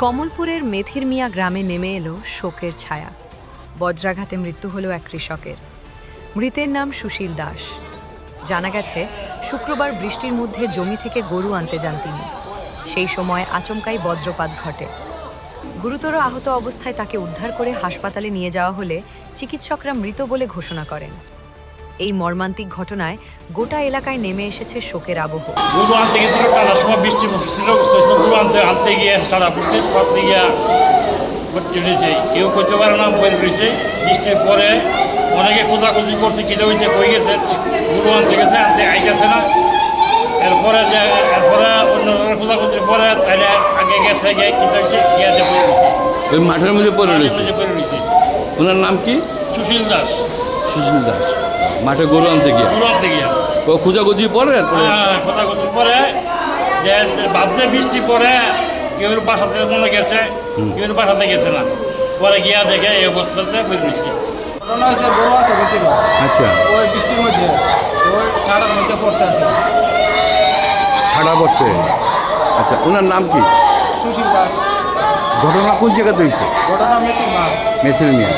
কমলপুরের মেথির মিয়া গ্রামে নেমে এলো শোকের ছায়া। বজ্রাঘাতে মৃত্যু হলো এক কৃষকের। মৃতের নাম সুশীল দাস। জানা গেছে, শুক্রবার বৃষ্টির মধ্যে জমি থেকে গরু আনতে যান তিনি। সেই সময় আচমকাই বজ্রপাত ঘটে। গুরুতর আহত অবস্থায় তাকে উদ্ধার করে হাসপাতালে নিয়ে যাওয়া হলে চিকিৎসকরা মৃত বলে ঘোষণা করেন। এই মর্মান্তিক ঘটনায় গোটা এলাকায় নেমে এসেছে শোকের আবহ। গরু আনতে গেছিল, টানার সময় বৃষ্টি ছিল, গরু আনতে গিয়ে সারা পড়ছে, পাততে গিয়া ভর্তি হয়েছে। কেউ করতে পারে না, বই রয়েছে। বৃষ্টির পরে অনেকে খোঁজাখুঁজি করছে, কেটে হয়েছে, বই গেছে, গরু আনতে গেছে, আনতে আইতেছে না। এরপরে অন্য খোঁজাখুঁজির পরে তাহলে আগে গেছে, গিয়ে কি হয়েছে, গিয়াতে বই গেছে, ওই মাঠের মধ্যে পড়ে রয়েছে। ওনার নাম কি? সুশীল দাস। সুশীল দাস মাঠে গরু আনতে গিয়া ও খোঁজাখুঁজি পরে খোঁজাখুঁজির পরে যে ভাবছে বৃষ্টি পরে কেউর বাসাতে মনে গেছে, কেউর বাসাতে গেছে না। পরে গিয়া দেখে এই অবস্থাতে বেরিয়েছে। ঘটনা হয়েছে, গরু আনতে গেছিল। আচ্ছা, ওই বৃষ্টির মধ্যে ওই ঠাড়ার মধ্যে পড়ছে আর কি। ঠাড়া পড়ছে। আচ্ছা, ওনার নাম কি? সুশীল দাস। ঘটনা কোন জায়গাতে হয়েছে? ঘটনা মেথির মা। মেথির মিয়া।